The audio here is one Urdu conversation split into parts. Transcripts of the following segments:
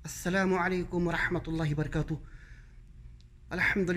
السلام عليكم ورحمة الله وبركاته. الحمد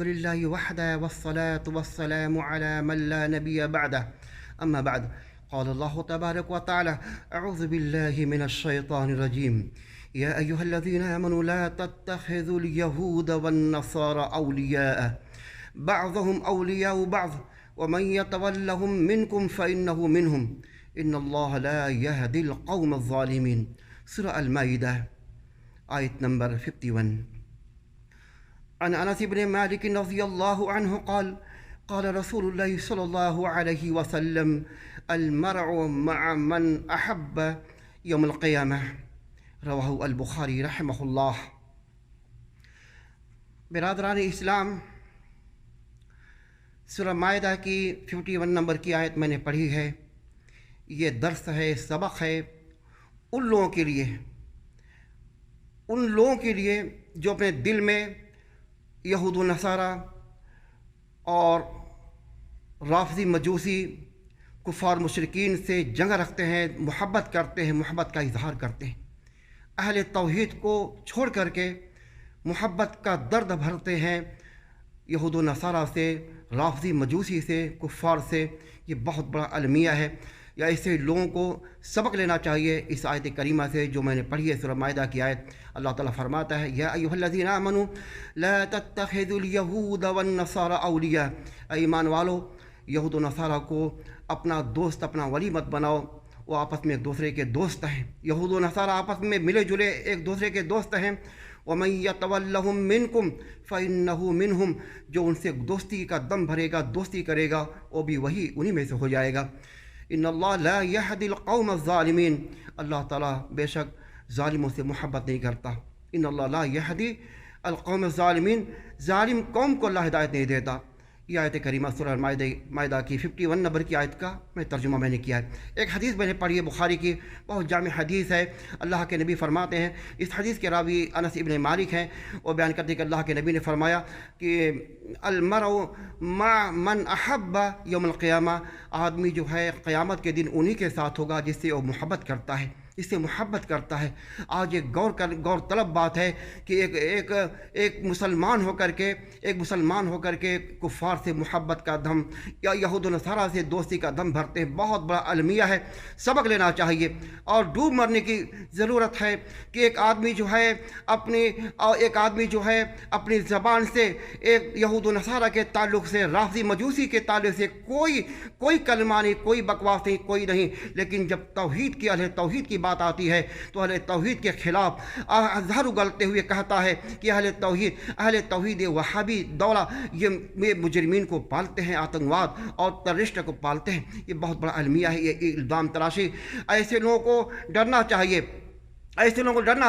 لله وحده والصلاة والسلام على من لا نبي بعده. أما بعد، قال الله تبارك وتعالى: أعوذ بالله من الشيطان الرجيم. يا أيها الذين آمنوا لا تتخذوا اليهود والنصارى أولياء بعضهم أولياء بعض ومن يتولهم منكم فإنه منهم إن الله لا يهدي القوم الظالمين. سورہ المائدہ آیت نمبر 51. عن انس بن مالک رضی اللہ عنہ قال قال رسول اللہ صلی اللہ علیہ وسلم: المرء مع من احب یوم القیامہ. رواہ البخاری رحمہ اللہ. برادران اسلام، سورہ مائدہ کی 51 نمبر کی آیت میں نے پڑھی ہے. یہ درس ہے، سبق ہے ان لوگوں کے لیے جو اپنے دل میں یہود و نصارہ اور رافضی مجوسی کفار مشرکین سے جنگ رکھتے ہیں، محبت کرتے ہیں، محبت کا اظہار کرتے ہیں. اہل توحید کو چھوڑ کر کے محبت کا درد بھرتے ہیں یہود و نصارہ سے، رافضی مجوسی سے، کفار سے. یہ بہت بڑا المیہ ہے. یا ایسے لوگوں کو سبق لینا چاہیے اس آیت کریمہ سے جو میں نے پڑھی ہے، سورہ مائدہ کی آیت. اللہ تعالیٰ فرماتا ہے: یا ایھا الذین آمنوا لا تتخذوا اليہود والنصارى اولیاء. اے ایمان والو، یہود و نصارہ کو اپنا دوست، اپنا ولی مت بناؤ. وہ آپس میں ایک دوسرے کے دوست ہیں. یہود و نصارہ آپس میں ملے جلے ایک دوسرے کے دوست ہیں. وَمَن يَتَوَلَّهُم مِّنكُمْ فَإِنَّهُ مِنْهُمْ. جو ان سے دوستی کا دم بھرے گا، دوستی کرے گا، وہ بھی وہی انہی میں سے ہو جائے گا. ان اللہ لا يهدي القوم الظالمین. اللہ تعالیٰ بے شک ظالموں سے محبت نہیں کرتا. ان اللہ لا يهدي القوم الظالمین. ظالم قوم کو اللہ ہدایت نہیں دیتا. یہ آیت کریمہ سورہ مائدہ کی 51 نمبر کی آیت کا ترجمہ میں نے کیا ہے. ایک حدیث میں نے پڑھی ہے بخاری کی، بہت جامع حدیث ہے. اللہ کے نبی فرماتے ہیں، اس حدیث کے راوی انس ابن مالک ہیں، وہ بیان کرتے ہیں کہ اللہ کے نبی نے فرمایا کہ المرء مع من احب یوم القیامہ. آدمی جو ہے قیامت کے دن انہی کے ساتھ ہوگا جس سے وہ محبت کرتا ہے، اس سے محبت کرتا ہے. آج ایک غور طلب بات ہے کہ ایک مسلمان ہو کر کے کفار سے محبت کا دم یا یہود و نصارہ سے دوستی کا دم بھرتے ہیں. بہت بڑا المیہ ہے، سبق لینا چاہیے اور ڈوب مرنے کی ضرورت ہے کہ ایک آدمی جو ہے اپنی زبان سے ایک یہود و نصارہ کے تعلق سے، رافضی مجوسی کے تعلق سے کوئی کلمہ نہیں، کوئی بکواس نہیں، کوئی نہیں. لیکن جب توحید کی اہل توحید کی بات آتی ہے تو اہل توحید کے خلاف اظہار اگلتے ہوئے کہتا ہے کہ اہل توحید وہابی دولہ یہ مجرمین کو پالتے ہیں، آتنکواد اور ٹیررسٹ کو پالتے ہیں. یہ بہت بڑا المیہ ہے، یہ الزام تراشی. ایسے لوگوں کو ڈرنا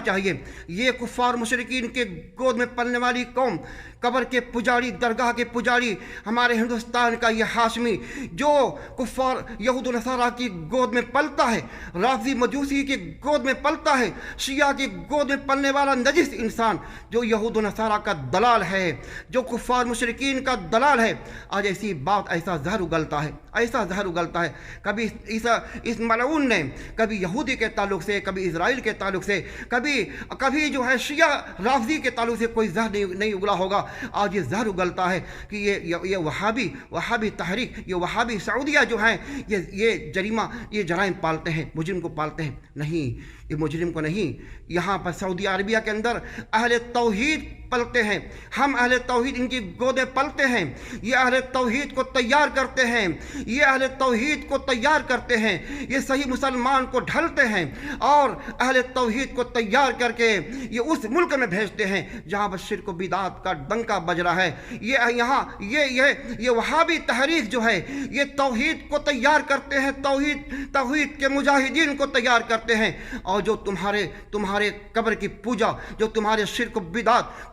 چاہیے. یہ کفار مشرکین کے گود میں پلنے والی قوم، قبر کے پجاری، درگاہ کے پجاری، ہمارے ہندوستان کا یہ ہاشمی جو کفار یہود و نصارہ کی گود میں پلتا ہے، رافضی مجوسی کی گود میں پلتا ہے، شیعہ کی گود میں پلنے والا نجس انسان جو یہود و نصارہ کا دلال ہے، جو کفار مشرکین کا دلال ہے. آج ایسا زہر اگلتا ہے. کبھی اس ملعون نے کبھی یہودی کے تعلق سے، کبھی اسرائیل کے تعلق سے، کبھی جو ہے شیعہ رافضی کے تعلق سے کوئی زہر نہیں اگلا ہوگا. آج یہ زہر اگلتا ہے کہ یہ وہابی تحریک، یہ وہابی سعودیہ جو ہیں یہ جرائم پالتے ہیں، مجرم کو پالتے ہیں. نہیں، یہ مجرم کو نہیں. یہاں پر سعودی عربیہ کے اندر اہل توحید پلتے ہیں. ہم اہل توحید ان کی گودیں پلتے ہیں. یہ اہل توحید کو تیار کرتے ہیں، یہ صحیح مسلمان کو ڈھلتے ہیں اور اہل توحید کو تیار کر کے یہ اس ملک میں بھیجتے ہیں جہاں پر شرک و بدعات کا ڈنکا بج رہا ہے. یہ وہابی تحریک جو ہے یہ توحید کو تیار کرتے ہیں، توحید کے مجاہدین کو تیار کرتے ہیں. اور جو تمہارے قبر کی پوجا، جو تمہارے شرک و بدعات،